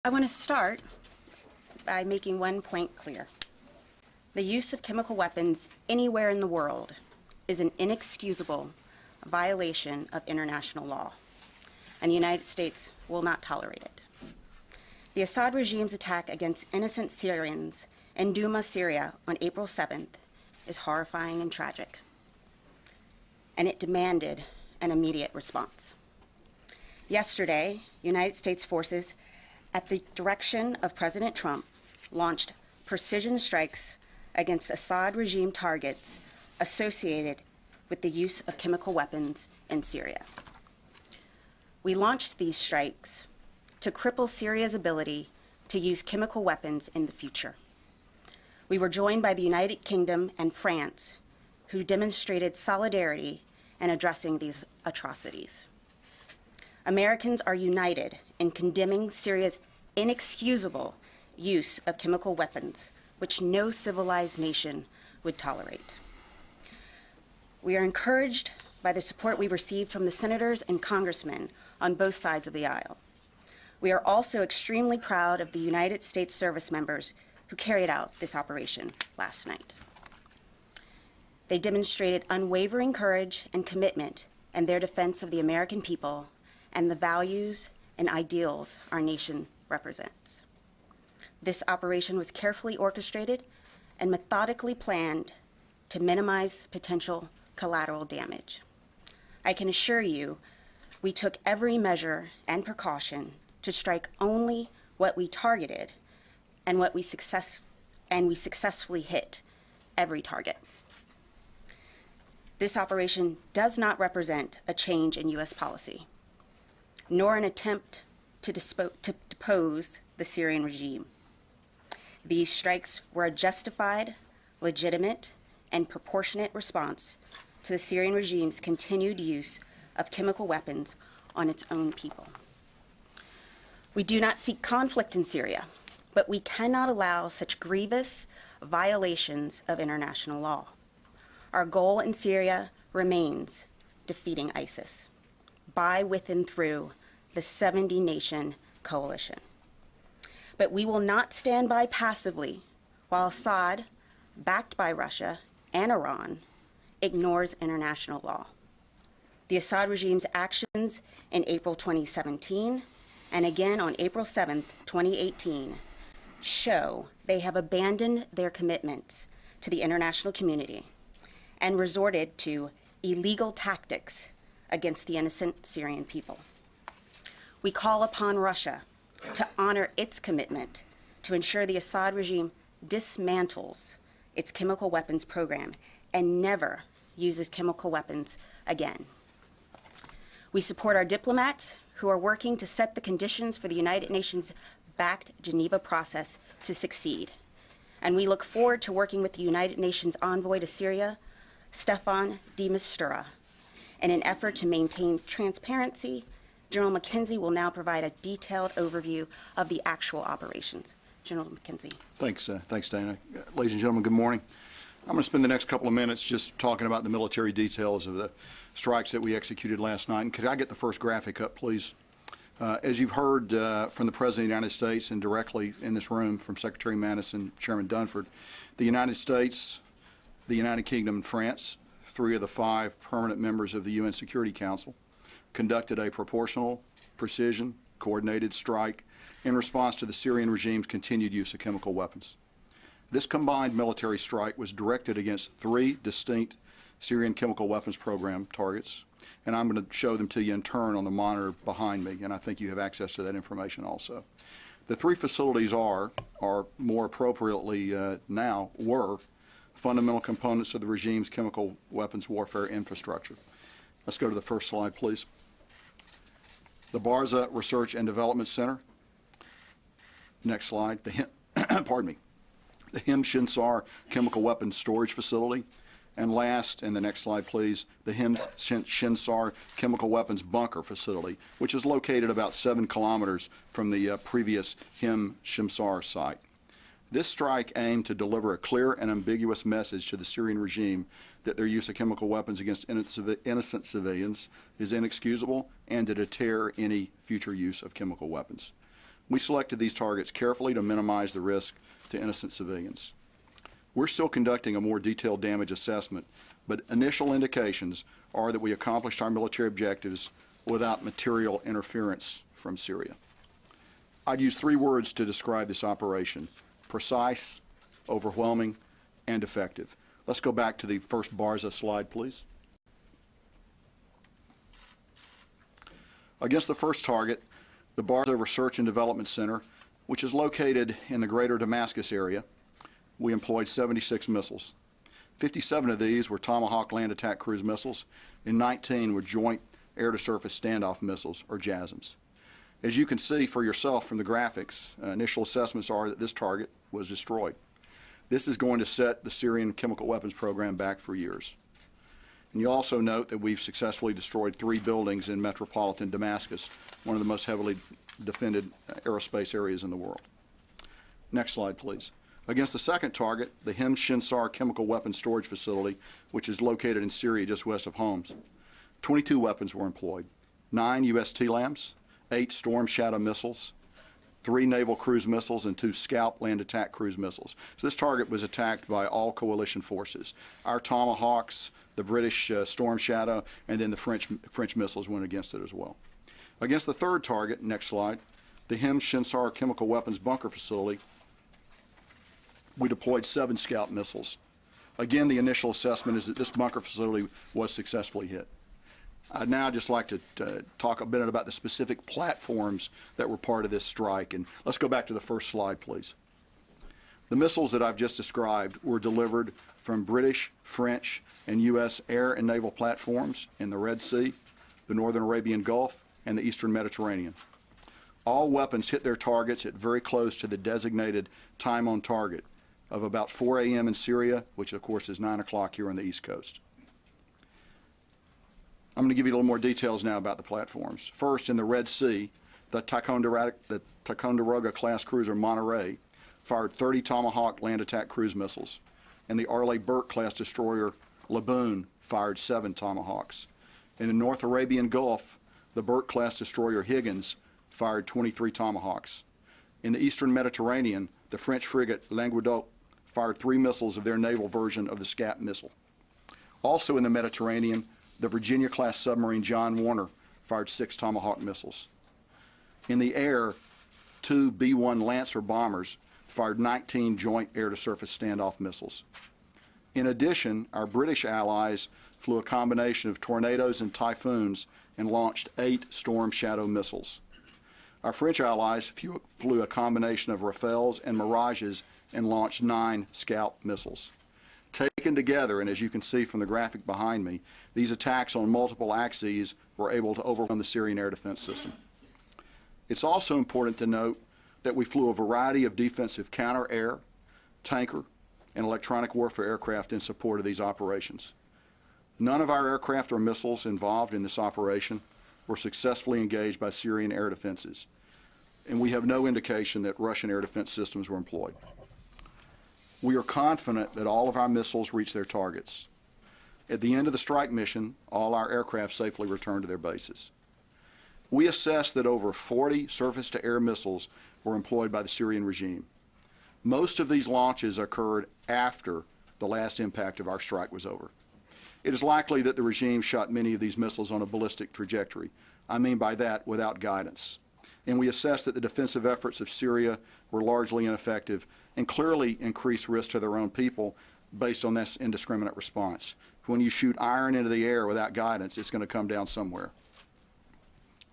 I want to start by making one point clear. The use of chemical weapons anywhere in the world is an inexcusable violation of international law, and the United States will not tolerate it. The Assad regime's attack against innocent Syrians in Douma, Syria on April 7th is horrifying and tragic, and it demanded an immediate response. Yesterday, United States forces, at the direction of President Trump, launched precision strikes against Assad regime targets associated with the use of chemical weapons in Syria. We launched these strikes to cripple Syria's ability to use chemical weapons in the future. We were joined by the United Kingdom and France, who demonstrated solidarity in addressing these atrocities. Americans are united in condemning Syria's inexcusable use of chemical weapons, which no civilized nation would tolerate. We are encouraged by the support we received from the senators and congressmen on both sides of the aisle. We are also extremely proud of the United States service members who carried out this operation last night. They demonstrated unwavering courage and commitment in their defense of the American people and the values and ideals our nation represents. This operation was carefully orchestrated and methodically planned to minimize potential collateral damage. I can assure you, we took every measure and precaution to strike only what we targeted, and we successfully hit every target. This operation does not represent a change in U.S. policy, nor an attempt to depose the Syrian regime. These strikes were a justified, legitimate, and proportionate response to the Syrian regime's continued use of chemical weapons on its own people. We do not seek conflict in Syria, but we cannot allow such grievous violations of international law. Our goal in Syria remains defeating ISIS by, with, and through the 70-nation coalition. But we will not stand by passively while Assad, backed by Russia and Iran, ignores international law. The Assad regime's actions in April 2017 and again on April 7, 2018, show they have abandoned their commitments to the international community and resorted to illegal tactics against the innocent Syrian people. We call upon Russia to honor its commitment to ensure the Assad regime dismantles its chemical weapons program and never uses chemical weapons again. We support our diplomats who are working to set the conditions for the United Nations-backed Geneva process to succeed. And we look forward to working with the United Nations envoy to Syria, Staffan de Mistura, in an effort to maintain transparency. General McKenzie will now provide a detailed overview of the actual operations. General McKenzie. Thanks, Dana. Ladies and gentlemen, good morning. I'm going to spend the next couple of minutes just talking about the military details of the strikes that we executed last night. And could I get the first graphic up, please? As you've heard from the President of the United States and directly in this room from Secretary Mattis and Chairman Dunford, the United States, the United Kingdom, and France, 3 of the 5 permanent members of the UN Security Council, conducted a proportional, precision, coordinated strike in response to the Syrian regime's continued use of chemical weapons. This combined military strike was directed against 3 distinct Syrian chemical weapons program targets, and I'm going to show them to you in turn on the monitor behind me, and I think you have access to that information also. The 3 facilities are more appropriately now, were fundamental components of the regime's chemical weapons warfare infrastructure. Let's go to the first slide, please. The Barza Research and Development Center. Next slide. Pardon me. The Him Shinsar Chemical Weapons Storage Facility. And last, and the next slide, please, the Him Shinsar Chemical Weapons Bunker Facility, which is located about 7 kilometers from the previous Him Shinsar site. This strike aimed to deliver a clear and ambiguous message to the Syrian regime that their use of chemical weapons against innocent civilians is inexcusable and to deter any future use of chemical weapons. We selected these targets carefully to minimize the risk to innocent civilians. We're still conducting a more detailed damage assessment, but initial indications are that we accomplished our military objectives without material interference from Syria. I'd use 3 words to describe this operation: precise, overwhelming, and effective. Let's go back to the first Barza slide, please. Against the first target, the Barza Research and Development Center, which is located in the greater Damascus area, we employed 76 missiles. 57 of these were Tomahawk land attack cruise missiles, and 19 were Joint Air-to-Surface Standoff Missiles, or JASSMs. As you can see for yourself from the graphics, initial assessments are that this target was destroyed. This is going to set the Syrian chemical weapons program back for years. And you also note that we've successfully destroyed 3 buildings in metropolitan Damascus, one of the most heavily defended aerospace areas in the world. Next slide, please. Against the second target, the Hem Shinsar chemical weapons storage facility, which is located in Syria just west of Homs, 22 weapons were employed: 9 U.S. TLAMs, 8 Storm Shadow missiles, 3 naval cruise missiles, and 2 Scalp land attack cruise missiles. So this target was attacked by all coalition forces. Our Tomahawks, the British Storm Shadow, and then the French missiles went against it as well. Against the third target, next slide, the Hem Shinsar chemical weapons bunker facility, we deployed 7 Scalp missiles. Again, the initial assessment is that this bunker facility was successfully hit. I'd now just like to talk a bit about the specific platforms that were part of this strike. And let's go back to the first slide, please. The missiles that I've just described were delivered from British, French, and U.S. air and naval platforms in the Red Sea, the Northern Arabian Gulf, and the Eastern Mediterranean. All weapons hit their targets at very close to the designated time on target of about 4 a.m. in Syria, which of course is 9 o'clock here on the East Coast. I'm going to give you a little more details now about the platforms. First, in the Red Sea, the Ticonderoga class cruiser Monterey fired 30 Tomahawk land attack cruise missiles, and the Arleigh Burke class destroyer Laboon fired 7 Tomahawks. In the North Arabian Gulf, the Burke class destroyer Higgins fired 23 Tomahawks. In the Eastern Mediterranean, the French frigate Languedoc fired 3 missiles of their naval version of the SCAP missile. Also in the Mediterranean, the Virginia-class submarine John Warner fired 6 Tomahawk missiles. In the air, 2 B-1 Lancer bombers fired 19 Joint Air-to-Surface Standoff Missiles. In addition, our British allies flew a combination of Tornadoes and Typhoons and launched 8 Storm Shadow missiles. Our French allies flew a combination of Rafales and Mirages and launched 9 Scalp missiles. Taken together, and as you can see from the graphic behind me, these attacks on multiple axes were able to overwhelm the Syrian air defense system. It's also important to note that we flew a variety of defensive counter-air, tanker, and electronic warfare aircraft in support of these operations. None of our aircraft or missiles involved in this operation were successfully engaged by Syrian air defenses, and we have no indication that Russian air defense systems were employed. We are confident that all of our missiles reached their targets. At the end of the strike mission, all our aircraft safely returned to their bases. We assessed that over 40 surface-to-air missiles were employed by the Syrian regime. Most of these launches occurred after the last impact of our strike was over. It is likely that the regime shot many of these missiles on a ballistic trajectory. I mean by that, without guidance. And we assessed that the defensive efforts of Syria were largely ineffective and clearly increased risk to their own people based on this indiscriminate response. When you shoot iron into the air without guidance, it's going to come down somewhere.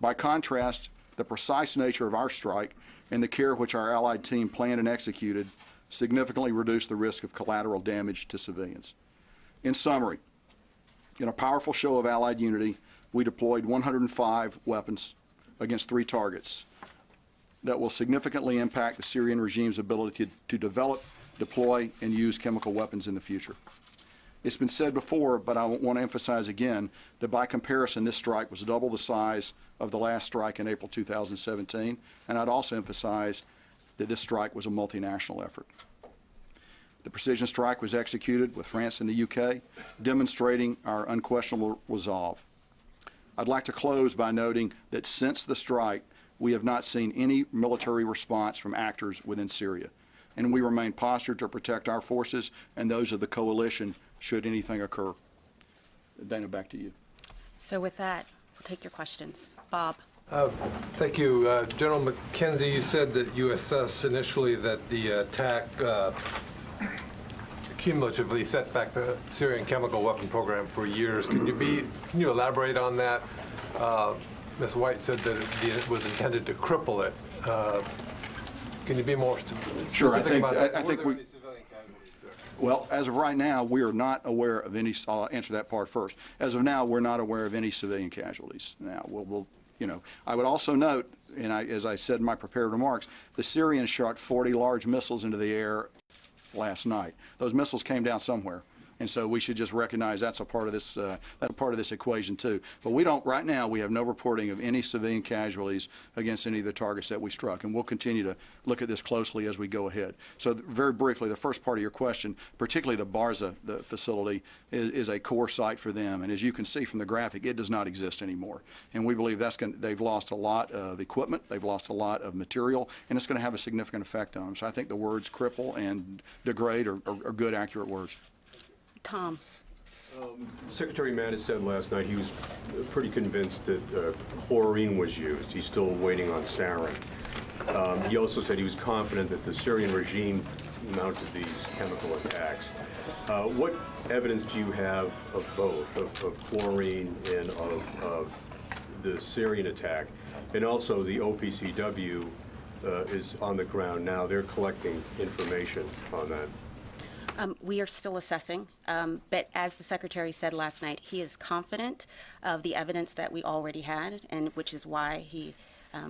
By contrast, the precise nature of our strike and the care which our Allied team planned and executed significantly reduced the risk of collateral damage to civilians. In summary, in a powerful show of Allied unity, we deployed 105 weapons against 3 targets that will significantly impact the Syrian regime's ability to develop, deploy, and use chemical weapons in the future. It's been said before, but I want to emphasize again that by comparison, this strike was double the size of the last strike in April 2017, and I'd also emphasize that this strike was a multinational effort. The precision strike was executed with France and the UK, demonstrating our unquestionable resolve. I'd like to close by noting that since the strike, we have not seen any military response from actors within Syria, and we remain postured to protect our forces and those of the coalition should anything occur. Dana, back to you. So with that, we'll take your questions. Bob. Thank you. General McKenzie, you said that you assessed initially that the attack cumulatively set back the Syrian chemical weapon program for years. Can you elaborate on that? Ms. White said that it was intended to cripple it. Can you be more specific Sure. about that? I think we. Well, as of right now, we are not aware of any. I'll answer that part first. As of now, we're not aware of any civilian casualties. Now, I would also note, and as I said in my prepared remarks, the Syrians shot 40 large missiles into the air last night. Those missiles came down somewhere. And so we should just recognize that's a part of this equation too. But we don't right now. We have no reporting of any civilian casualties against any of the targets that we struck, and we'll continue to look at this closely as we go ahead. So very briefly, the first part of your question, particularly the Barza facility, is a core site for them. And as you can see from the graphic, it does not exist anymore. And we believe they've lost a lot of equipment, they've lost a lot of material, and it's going to have a significant effect on them. So I think the words cripple and degrade are good, accurate words. Tom. Secretary Mattis said last night he was pretty convinced that chlorine was used. He's still waiting on sarin. He also said he was confident that the Syrian regime mounted these chemical attacks. What evidence do you have of both, of chlorine and of the Syrian attack? And also the OPCW is on the ground now. They're collecting information on that. We are still assessing, but as the Secretary said last night, he is confident of the evidence that we already had, and which is why he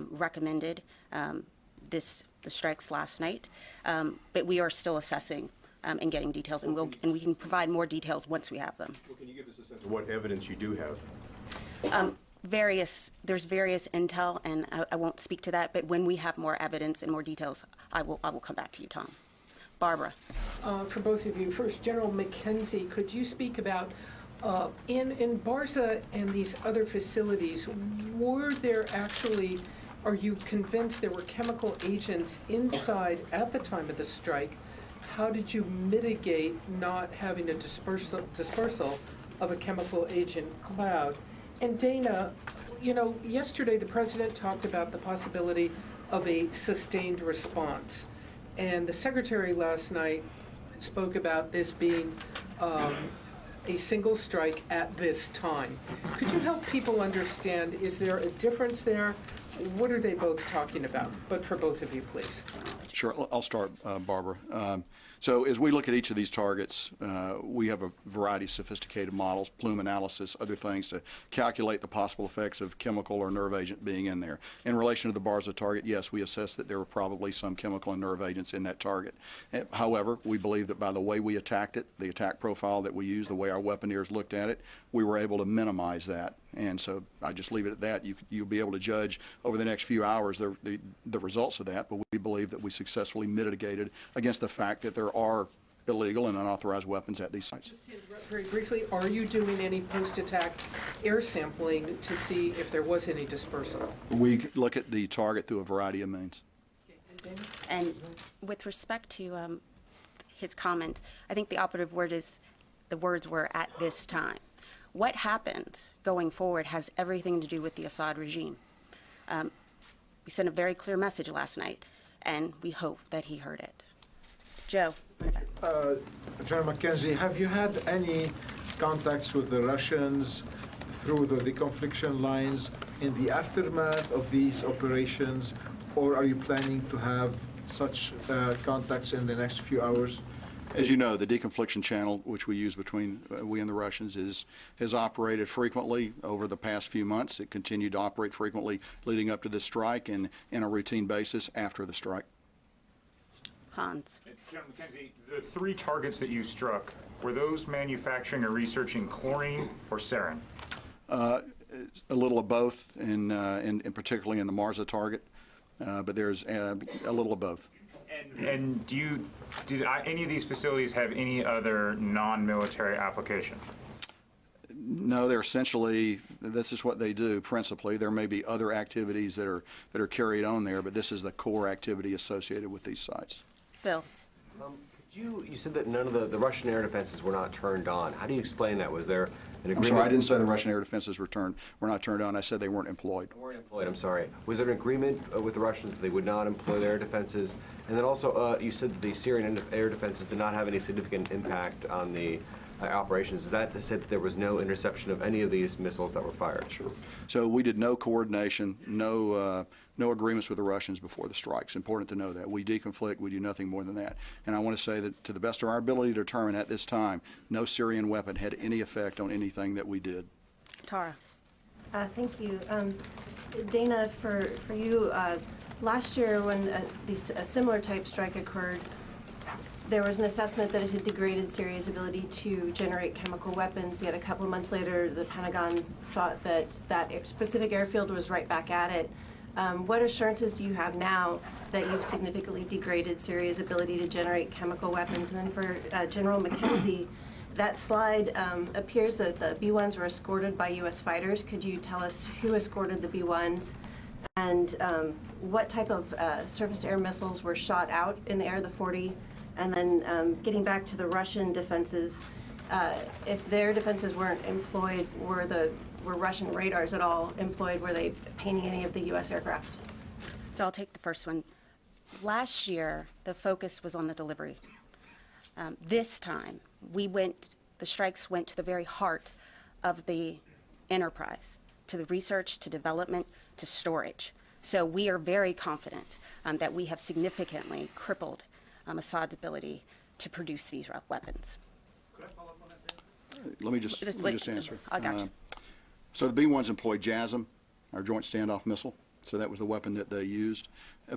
recommended the strikes last night. But we are still assessing and getting details, and we can provide more details once we have them. Well, can you give us a sense of what evidence you do have? There's various intel, and I won't speak to that. But when we have more evidence and more details, I will come back to you, Tom. Barbara. For both of you. First, General McKenzie, could you speak about, in Barza and these other facilities, are you convinced there were chemical agents inside at the time of the strike? How did you mitigate not having a dispersal of a chemical agent cloud? And Dana, yesterday the President talked about the possibility of a sustained response. And the Secretary last night spoke about this being a single strike at this time. Could you help people understand, is there a difference there? What are they both talking about? But for both of you, please. Sure. I'll start, Barbara. So as we look at each of these targets, we have a variety of sophisticated models, plume analysis, other things to calculate the possible effects of chemical or nerve agent being in there. In relation to the Barza target, yes, we assessed that there were probably some chemical and nerve agents in that target. However, we believe that by the way we attacked it, the attack profile that we used, the way our weaponeers looked at it, we were able to minimize that. And so I just leave it at that. You'll be able to judge over the next few hours the results of that, but we believe that we successfully mitigated against the fact that there are illegal and unauthorized weapons at these sites. Just to interrupt very briefly, are you doing any post-attack air sampling to see if there was any dispersal? We look at the target through a variety of means. Okay. And with respect to his comments, I think the operative word is, the words were "at this time." What happens going forward has everything to do with the Assad regime. We sent a very clear message last night, and we hope that he heard it. Joe. General McKenzie, have you had any contacts with the Russians through the deconfliction lines in the aftermath of these operations, or are you planning to have such contacts in the next few hours? As you know, the deconfliction channel, which we use between we and the Russians, has operated frequently over the past few months. It continued to operate frequently leading up to this strike and in a routine basis after the strike. Hans. General McKenzie, the 3 targets that you struck, were those manufacturing or researching chlorine or sarin? A little of both, and particularly in the Marza target, but there's a little of both. And did any of these facilities have any other non-military application? No, they're essentially, this is what they do principally. There may be other activities that are carried on there, but this is the core activity associated with these sites. Phil. You said that none of the Russian air defenses were not turned on. How do you explain that? Was there an agreement? I'm sorry, I didn't say the Russian air defenses were not turned on. I said they weren't employed. They weren't employed, I'm sorry. Was there an agreement with the Russians that they would not employ their air defenses? And then also, you said that the Syrian air defenses did not have any significant impact on the operations. Is that to say that there was no interception of any of these missiles that were fired? Sure. So we did no coordination, no agreements with the Russians before the strikes. Important to know that. We deconflict, we do nothing more than that. And I want to say that to the best of our ability to determine at this time, no Syrian weapon had any effect on anything that we did. Tara. Thank you. Dana, for you, last year when a similar type strike occurred, there was an assessment that it had degraded Syria's ability to generate chemical weapons, yet a couple of months later the Pentagon thought that that specific airfield was right back at it. What assurances do you have now that you've significantly degraded Syria's ability to generate chemical weapons? And then for General McKenzie, that slide appears that the B-1s were escorted by U.S. fighters. Could you tell us who escorted the B-1s and what type of surface air missiles were shot out in the air, the 40? And then getting back to the Russian defenses, if their defenses weren't employed, were Russian radars at all employed? Were they painting any of the U.S. aircraft? So I'll take the first one. Last year, the focus was on the delivery. This time, the strikes went to the very heart of the enterprise, to the research, to development, to storage. So we are very confident that we have significantly crippled Assad's ability to produce these weapons. Could I follow up on that? Let me just answer. I got you. So the B-1s employed JASSM, our Joint Standoff Missile. So that was the weapon that they used.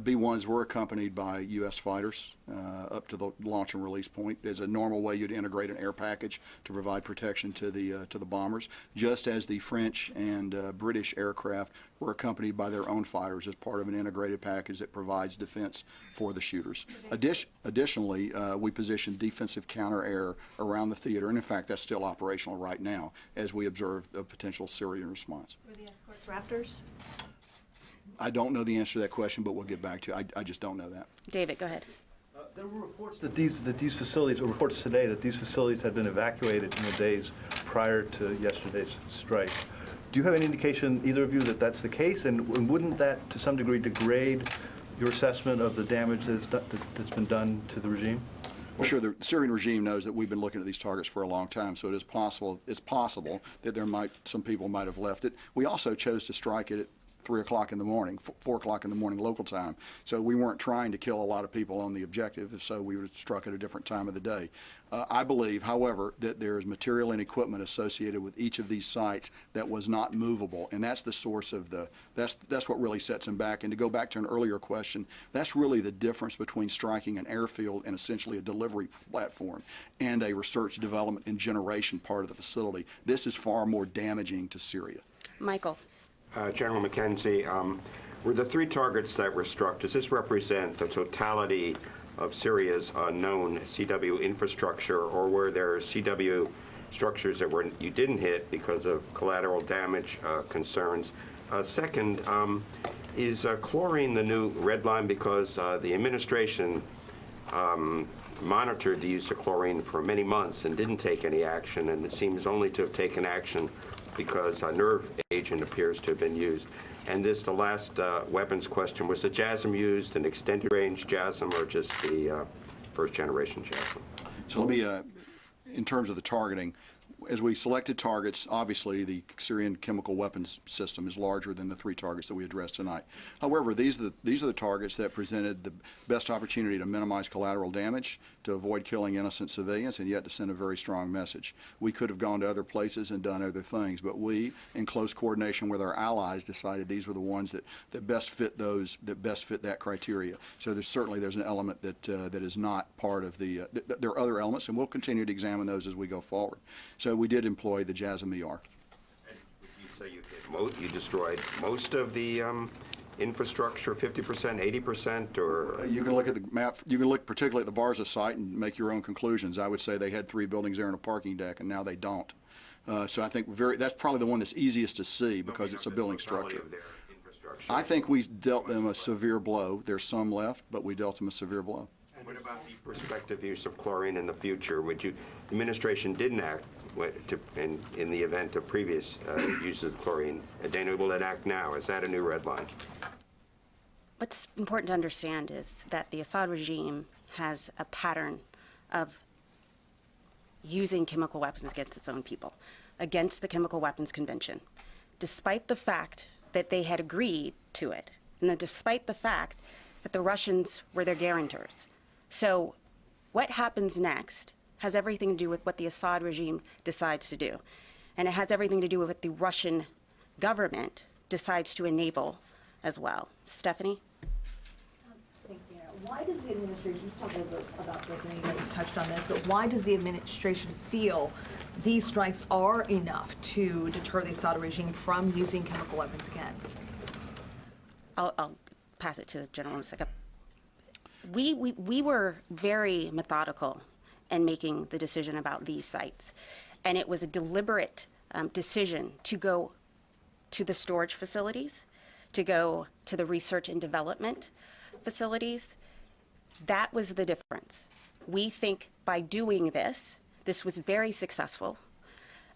B-1s were accompanied by U.S. fighters up to the launch and release point. There's a normal way you'd integrate an air package to provide protection to the bombers, just as the French and British aircraft were accompanied by their own fighters as part of an integrated package that provides defense for the shooters. Additionally, we positioned defensive counter-air around the theater, and in fact that's still operational right now as we observe a potential Syrian response. Were the escorts Raptors? I don't know the answer to that question, but we'll get back to you. I just don't know that. David, go ahead. There were reports that these facilities, or reports today, that these facilities had been evacuated in the days prior to yesterday's strike. Do you have any indication, either of you, that that's the case? And wouldn't that, to some degree, degrade your assessment of the damage that's been done to the regime? Well, sure. The Syrian regime knows that we've been looking at these targets for a long time, so it is possible. It's possible that some people might have left it. We also chose to strike it at 3 o'clock in the morning, 4 o'clock in the morning local time. So we weren't trying to kill a lot of people on the objective, if so we would have struck at a different time of the day. I believe, however, that there is material and equipment associated with each of these sites that was not movable, and that's the source of that's what really sets them back. And to go back to an earlier question, that's really the difference between striking an airfield and essentially a delivery platform and a research, development, and generation part of the facility. This is far more damaging to Syria. Michael. General McKenzie, were the 3 targets that were struck, does this represent the totality of Syria's known CW infrastructure, or were there CW structures that you didn't hit because of collateral damage concerns? Second, is chlorine the new red line, because the administration monitored the use of chlorine for many months and didn't take any action, and it seems only to have taken action because a nerve agent appears to have been used. And the last weapons question, was the JASSM used, an extended range JASSM, or just the first generation JASSM? So let me, in terms of the targeting, as we selected targets, obviously the Syrian chemical weapons system is larger than the 3 targets that we addressed tonight. However, these are the targets that presented the best opportunity to minimize collateral damage, to avoid killing innocent civilians, and yet to send a very strong message. We could have gone to other places and done other things, but we, in close coordination with our allies, decided these were the ones that best fit that criteria. So there's an element that is not part of the. There are other elements, and we'll continue to examine those as we go forward. So we did employ the JASSM ER. And would you say you destroyed most of the infrastructure, 50%, 80%, or? You can look at the map. You can look particularly at the Barza site and make your own conclusions. I would say they had 3 buildings there and a parking deck, and now they don't. So I think that's probably the one that's easiest to see because it's a building structure. I think we dealt them a severe blow. There's some left, but we dealt them a severe blow. What about the prospective use of chlorine in the future? The administration didn't act in the event of previous uses of chlorine. Dana, will it act now? Is that a new red line? What's important to understand is that the Assad regime has a pattern of using chemical weapons against its own people, against the Chemical Weapons Convention, despite the fact that they had agreed to it, and despite the fact that the Russians were their guarantors. So what happens next has everything to do with what the Assad regime decides to do. And it has everything to do with what the Russian government decides to enable as well. Stephanie? Thanks, Anna. Why does the administration, just talk a little bit about this, and you guys have touched on this, but why does the administration feel these strikes are enough to deter the Assad regime from using chemical weapons again? I'll pass it to the general in a second. We were very methodical in making the decision about these sites, and it was a deliberate decision to go to the storage facilities, to go to the research and development facilities. That was the difference. We think by doing this, this was very successful,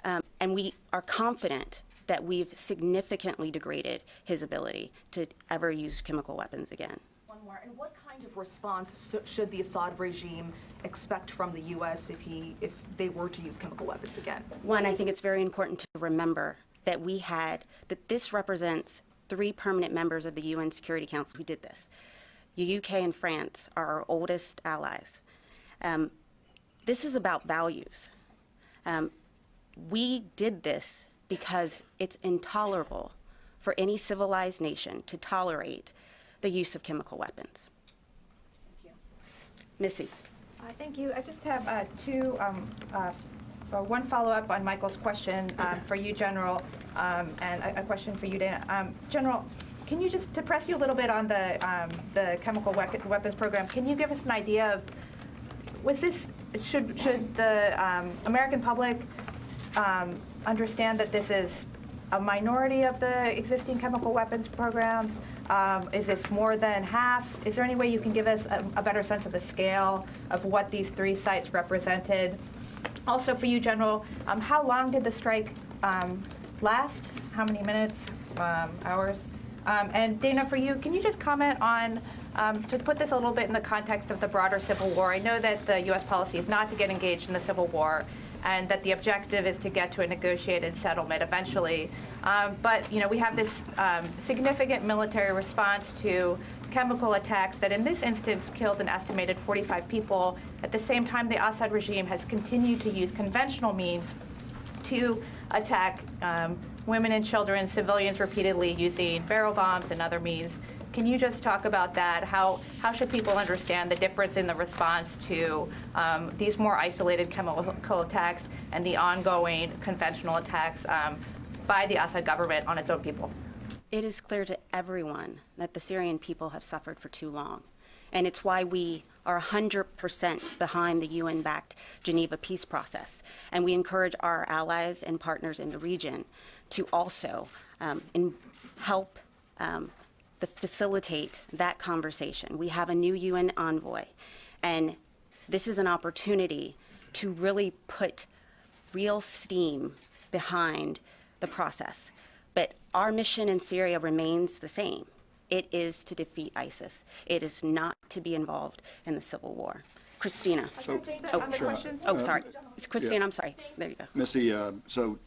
and we are confident that we've significantly degraded his ability to ever use chemical weapons again. One more, and what kind of response should the Assad regime expect from the U.S. if they were to use chemical weapons again? One, I think it's very important to remember that that this represents 3 permanent members of the UN Security Council who did this. The UK and France are our oldest allies. This is about values. We did this because it's intolerable for any civilized nation to tolerate the use of chemical weapons. Thank you. Missy. Thank you. I just have one follow-up on Michael's question for you, General, and a question for you, Dana. General, can you just, to press you a little bit on the chemical weapons program, can you give us an idea of, should the American public understand that this is a minority of the existing chemical weapons programs? Is this more than half? Is there any way you can give us a better sense of the scale of what these 3 sites represented? Also for you, General, how long did the strike last? How many minutes, hours? And Dana, for you, can you just comment on, to put this a little bit in the context of the broader civil war? I know that the U.S. policy is not to get engaged in the civil war, and that the objective is to get to a negotiated settlement eventually. But we have this significant military response to chemical attacks that in this instance killed an estimated 45 people. At the same time, the Assad regime has continued to use conventional means to attack women and children, civilians repeatedly using barrel bombs and other means. Can you just talk about that? How should people understand the difference in the response to these more isolated chemical attacks and the ongoing conventional attacks by the Assad government on its own people? It is clear to everyone that the Syrian people have suffered for too long. And it's why we are 100% behind the UN-backed Geneva peace process. And we encourage our allies and partners in the region to also help facilitate that conversation. We have a new UN envoy, and this is an opportunity to really put real steam behind the process. But our mission in Syria remains the same. It is to defeat ISIS. It is not to be involved in the civil war. Christina. So, Sorry. It's Christina, yeah. I'm sorry. There you go. Missy, so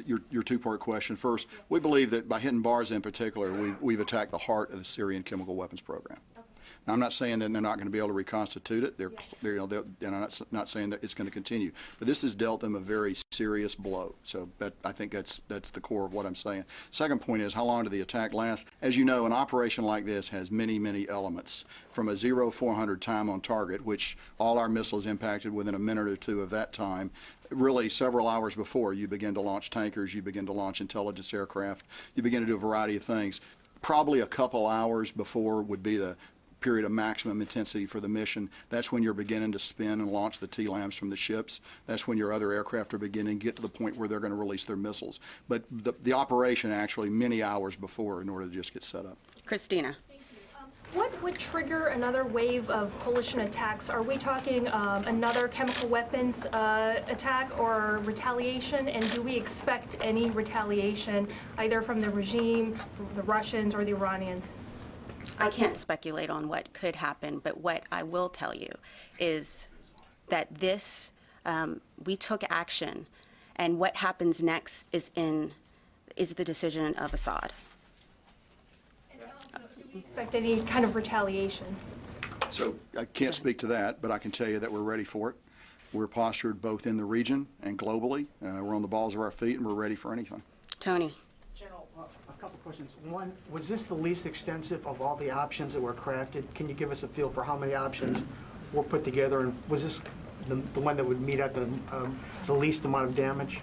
your 2-part question. First, we believe that by hitting bars in particular, we've attacked the heart of the Syrian chemical weapons program. Now, I'm not saying that they're not going to be able to reconstitute it. And I'm not saying that it's going to continue. But this has dealt them a very serious blow. So I think that's the core of what I'm saying. Second point is, how long did the attack last? As you know, an operation like this has many, many elements. From a 0-400 time on target, which all our missiles impacted within a minute or 2 of that time, really several hours before you begin to launch tankers, you begin to launch intelligence aircraft, you begin to do a variety of things. Probably a couple hours before would be the period of maximum intensity for the mission, that's when you're beginning to spin and launch the TLAMs from the ships. That's when your other aircraft are beginning to get to the point where they're going to release their missiles. But the operation actually many hours before in order to just get set up. Christina. What would trigger another wave of coalition attacks? Are we talking another chemical weapons attack or retaliation? And do we expect any retaliation either from the regime, the Russians, or the Iranians? I can't speculate on what could happen, but what I will tell you is that this, we took action, and what happens next is the decision of Assad. Expect any kind of retaliation? So I can't speak to that, but I can tell you that we're ready for it. We're postured both in the region and globally. We're on the balls of our feet, and we're ready for anything. Tony. General, a couple questions. One, was this the least extensive of all the options that were crafted? Can you give us a feel for how many options were put together, and was this the one that would meet at the least amount of damage?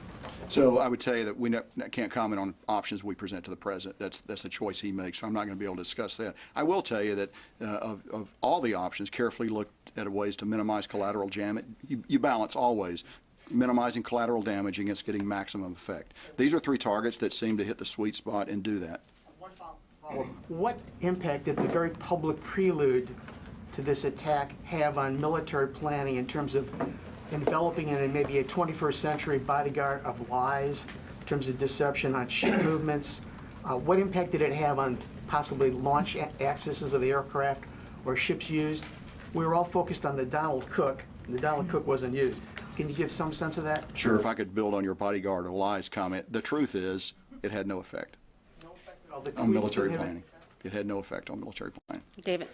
So I would tell you that we can't comment on options we present to the president. That's a choice he makes, so I'm not going to be able to discuss that. I will tell you that of all the options, carefully looked at ways to minimize collateral damage. You balance always minimizing collateral damage against getting maximum effect. These are three targets that seem to hit the sweet spot and do that. One follow-up. What impact did the very public prelude to this attack have on military planning in terms of enveloping it in maybe a 21st century bodyguard of lies, in terms of deception on ship movements? What impact did it have on possibly launch accesses of the aircraft or ships used? We were all focused on the Donald Cook, and the Donald Cook wasn't used. Can you give some sense of that? Sure. If I could build on your bodyguard of lies comment, the truth is it had no effect on military planning. It had no effect on military planning. David.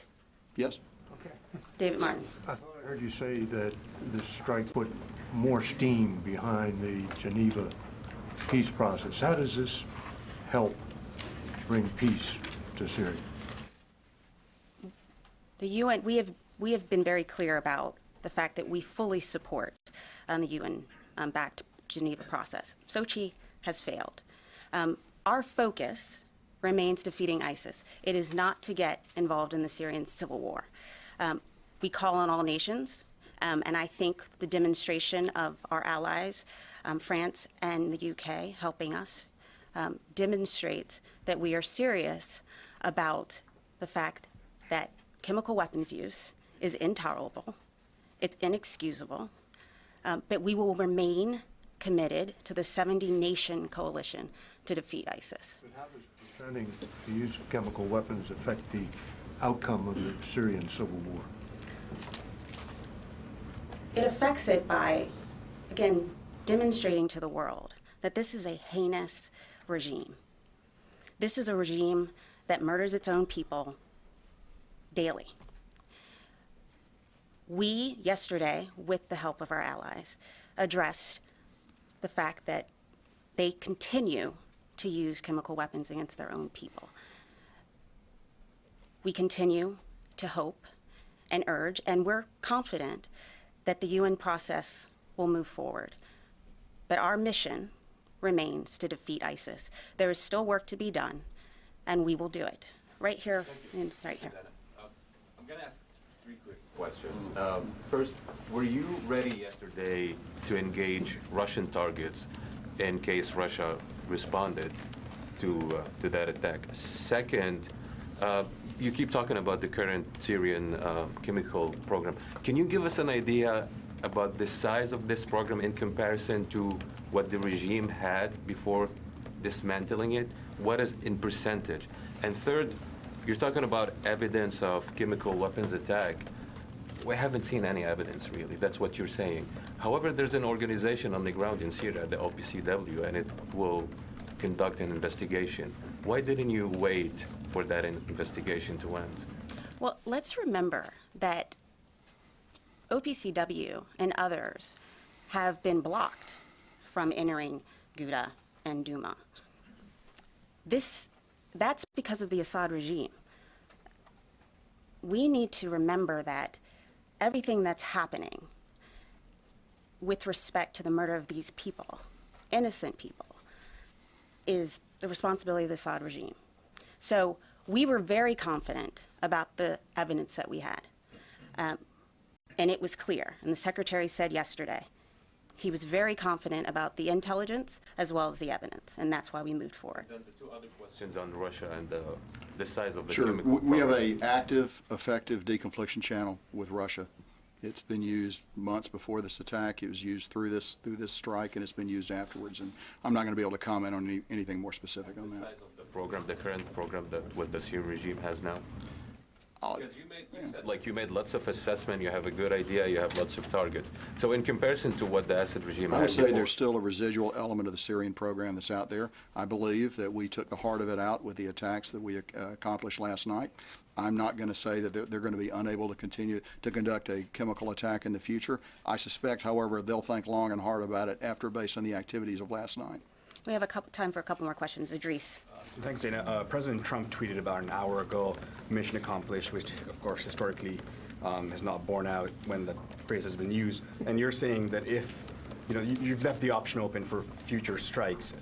Yes. Okay. David Martin. I heard you say that this strike put more steam behind the Geneva peace process. How does this help bring peace to Syria? The UN, we have been very clear about the fact that we fully support the UN-backed Geneva process. Sochi has failed. Our focus remains defeating ISIS. It is not to get involved in the Syrian civil war. We call on all nations, and I think the demonstration of our allies, France and the UK, helping us, demonstrates that we are serious about the fact that chemical weapons use is intolerable, it's inexcusable, but we will remain committed to the 70-nation coalition to defeat ISIS. But how does preventing the use of chemical weapons affect the outcome of the Syrian civil war? It affects it by, again, demonstrating to the world that this is a heinous regime. This is a regime that murders its own people daily. We, yesterday, with the help of our allies, addressed the fact that they continue to use chemical weapons against their own people. We continue to hope and urge, and we're confident that the UN process will move forward. But our mission remains to defeat ISIS. There is still work to be done, and we will do it. Right here and right here. I'm going to ask three quick questions. First, were you ready yesterday to engage Russian targets in case Russia responded to that attack? Second, you keep talking about the current Syrian chemical program. Can you give us an idea about the size of this program in comparison to what the regime had before dismantling it? What is in percentage? And third, you're talking about evidence of chemical weapons attack. We haven't seen any evidence, really. That's what you're saying. However, there's an organization on the ground in Syria, the OPCW, and it will conduct an investigation. Why didn't you wait for that investigation to end? Well, let's remember that OPCW and others have been blocked from entering Ghouta and Douma. That's because of the Assad regime. We need to remember that everything that's happening with respect to the murder of these people, innocent people, is the responsibility of the Assad regime. So We were very confident about the evidence that we had. And it was clear, and the Secretary said yesterday, he was very confident about the intelligence as well as the evidence, and that's why we moved forward. Then the two other questions on Russia and the size of the Sure. chemical We have program. an active, effective deconfliction channel with Russia. It's been used months before this attack. It was used through this strike, and it's been used afterwards. And I'm not going to be able to comment on anything more specific on The that. size of the program, the current program that what the Syrian regime has now? Because you said, like, you made lots of assessment, you have a good idea, you have lots of targets. So in comparison to what the Assad regime I had would say before, there's still a residual element of the Syrian program that's out there. I believe that we took the heart of it out with the attacks that we accomplished last night. I'm not going to say that they're going to be unable to continue to conduct a chemical attack in the future. I suspect, however, they'll think long and hard about it based on the activities of last night. We have time for a couple more questions. Idris. Thanks, Dana. President Trump tweeted about an hour ago, mission accomplished, which, of course, historically has not borne out when the phrase has been used. And you're saying that if, you've left the option open for future strikes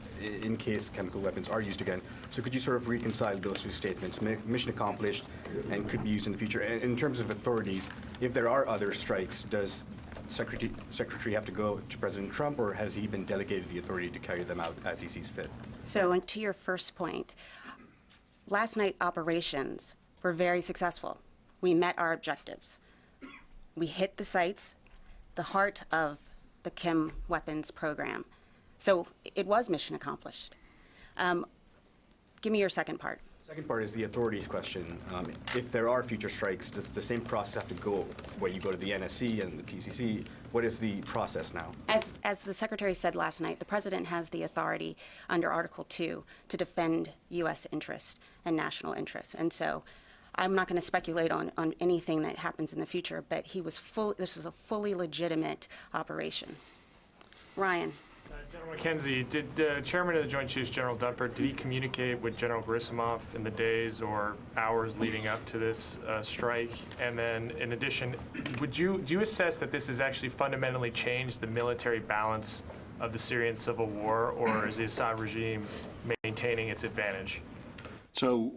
in case chemical weapons are used again. So could you sort of reconcile those two statements, mission accomplished and could be used in the future? And in terms of authorities, if there are other strikes, does Secretary have to go to President Trump, or has he been delegated the authority to carry them out as he sees fit? So to your first point, last night operations were very successful. We met our objectives. We hit the sites, the heart of the chem weapons program. So it was mission accomplished. Give me your second part. Second part is the authorities question. If there are future strikes, does the same process have to go where you go to the NSC and the PCC? What is the process now? As the Secretary said last night, the President has the authority under Article 2 to defend U.S. interests and national interests. And so I'm not going to speculate on anything that happens in the future, but this was a fully legitimate operation. Ryan. General McKenzie, did the Chairman of the Joint Chiefs, General Dunford, did he communicate with General Gerasimov in the days or hours leading up to this strike? And then, in addition, do you assess that this has actually fundamentally changed the military balance of the Syrian civil war, or is the Assad regime maintaining its advantage? So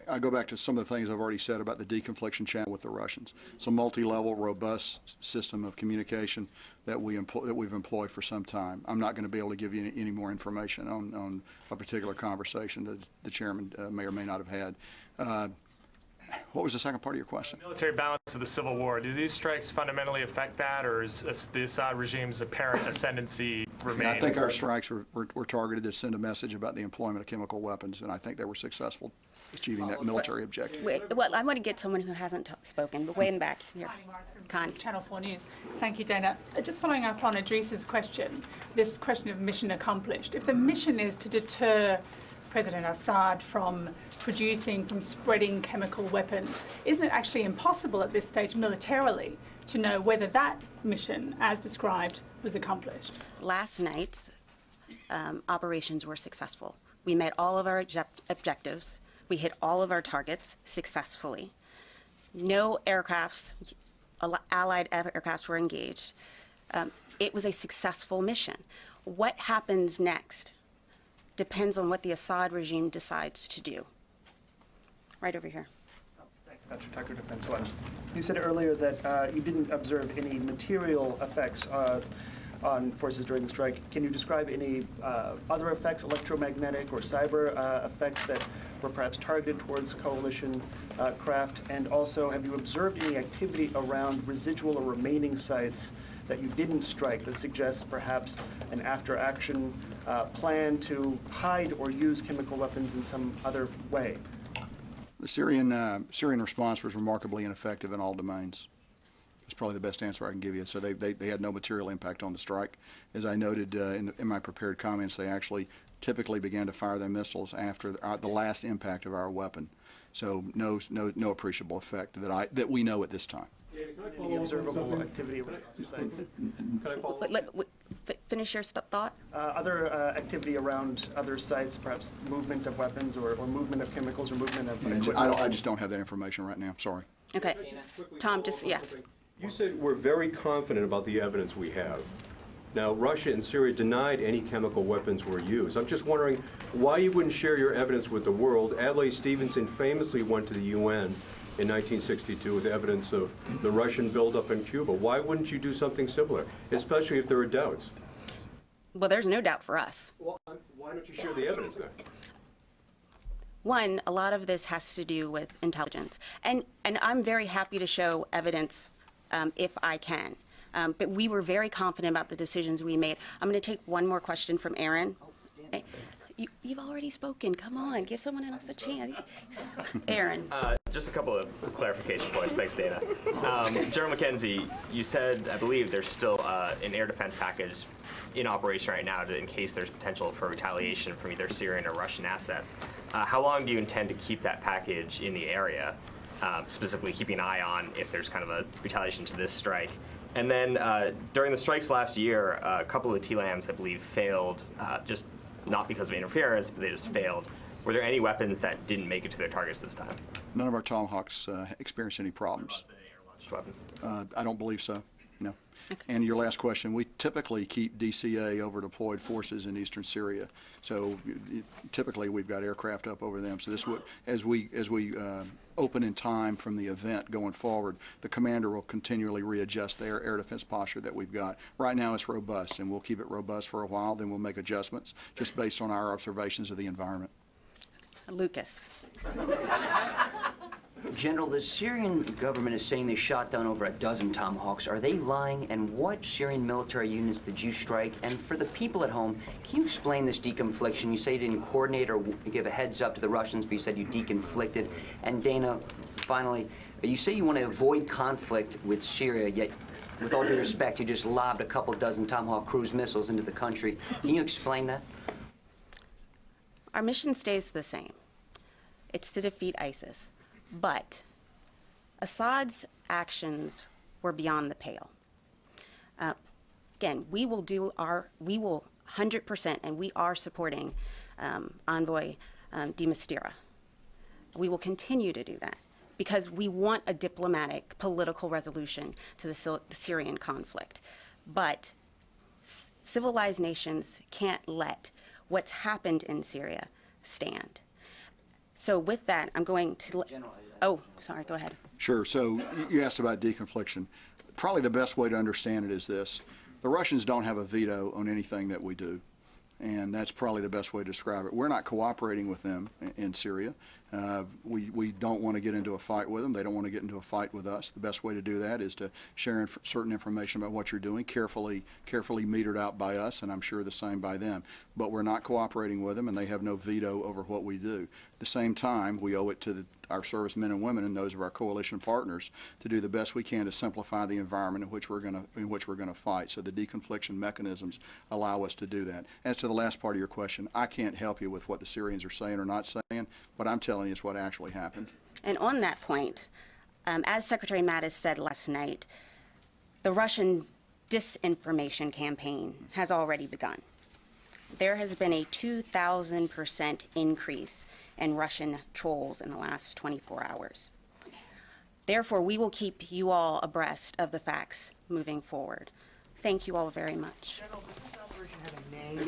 I go back to some of the things I've already said about the deconfliction channel with the Russians. It's a multi-level, robust system of communication that we've employed for some time. I'm not going to be able to give you any more information on a particular conversation that the chairman may or may not have had. What was the second part of your question? Military balance of the civil war. Do these strikes fundamentally affect that, or is the Assad regime's apparent ascendancy remain? I think our strikes were targeted to send a message about the employment of chemical weapons, and I think they were successful achieving that military objective. Well, I want to get someone who hasn't spoken, but way in the back here. Connie Channel 4 News. Thank you, Dana. Just following up on Idris's question, this question of mission accomplished. If the mission is to deter President Assad from spreading chemical weapons, isn't it actually impossible at this stage militarily to know whether that mission, as described, was accomplished? Last night's operations were successful. We met all of our objectives. We hit all of our targets successfully. No aircrafts, allied aircrafts were engaged. It was a successful mission. What happens next depends on what the Assad regime decides to do. Right over here. Thanks, Patrick Tucker, Defense One. You said earlier that you didn't observe any material effects on forces during the strike. Can you describe any other effects, electromagnetic or cyber effects that were perhaps targeted towards coalition craft? And also, have you observed any activity around residual or remaining sites that you didn't strike that suggests perhaps an after-action plan to hide or use chemical weapons in some other way? The Syrian response was remarkably ineffective in all domains. That's probably the best answer I can give you. So they had no material impact on the strike. As I noted in my prepared comments, they actually typically began to fire their missiles after the last impact of our weapon. So no appreciable effect that we know at this time. Any observable activity around sites? Finish your thought. Other activity around other sites, perhaps movement of weapons or movement of chemicals or movement of equipment? I just don't have that information right now. Sorry. Okay. Tom, yeah. You said we're very confident about the evidence we have. Now, Russia and Syria denied any chemical weapons were used. I'm just wondering why you wouldn't share your evidence with the world. Adlai Stevenson famously went to the UN in 1962 with evidence of the Russian buildup in Cuba. Why wouldn't you do something similar, especially if there are doubts? Well, there's no doubt for us. Well, why don't you share the evidence then? One, a lot of this has to do with intelligence. And I'm very happy to show evidence if I can. But we were very confident about the decisions we made. I'm going to take one more question from Aaron. You've already spoken. Come on, give someone else a chance. Aaron. Just a couple of clarification points. Thanks, Dana. General McKenzie, you said, I believe, there's still an air defense package in operation right now in case there's potential for retaliation from either Syrian or Russian assets. How long do you intend to keep that package in the area, specifically keeping an eye on if there's kind of a retaliation to this strike? And then during the strikes last year, a couple of the TLAMs, I believe, failed, just not because of interference, but they just failed. Were there any weapons that didn't make it to their targets this time? None of our Tomahawks experienced any problems. Weapons? I don't believe so, no. Okay. And your last question, we typically keep DCA over deployed forces in eastern Syria. So typically we've got aircraft up over them. So this would, as we open in time from the event going forward, the commander will continually readjust their air defense posture that we've got. Right now it's robust, and we'll keep it robust for a while, then we'll make adjustments just based on our observations of the environment. Lucas. General, the Syrian government is saying they shot down over a dozen Tomahawks. Are they lying? And what Syrian military units did you strike? And for the people at home, can you explain this deconfliction? You say you didn't coordinate or give a heads up to the Russians, but you said you deconflicted. And Dana, finally, you say you want to avoid conflict with Syria, yet with all due respect, you just lobbed a couple dozen Tomahawk cruise missiles into the country. Can you explain that? Our mission stays the same. It's to defeat ISIS. But Assad's actions were beyond the pale. Again, we will 100%, and we are supporting Envoy de Mistura. We will continue to do that because we want a diplomatic, political resolution to the Syrian conflict. But civilized nations can't let what's happened in Syria stand. So with that, I'm going to... Oh, sorry, go ahead. Sure. So you asked about deconfliction. Probably the best way to understand it is this. The Russians don't have a veto on anything that we do, and that's probably the best way to describe it. We're not cooperating with them in Syria. We don't want to get into a fight with them. They don't want to get into a fight with us. The best way to do that is to share certain information about what you're doing, carefully metered out by us, and I'm sure the same by them. But we're not cooperating with them, and they have no veto over what we do. At the same time, we owe it to our servicemen and women and those of our coalition partners to do the best we can to simplify the environment in which we're going to fight. So the deconfliction mechanisms allow us to do that. As to the last part of your question, I can't help you with what the Syrians are saying or not saying, but I'm telling you it's what actually happened. And on that point, as Secretary Mattis said last night, the Russian disinformation campaign has already begun. There has been a 2,000% increase in Russian trolls in the last 24 hours. Therefore, we will keep you all abreast of the facts moving forward. Thank you all very much. General, does this operation have a name?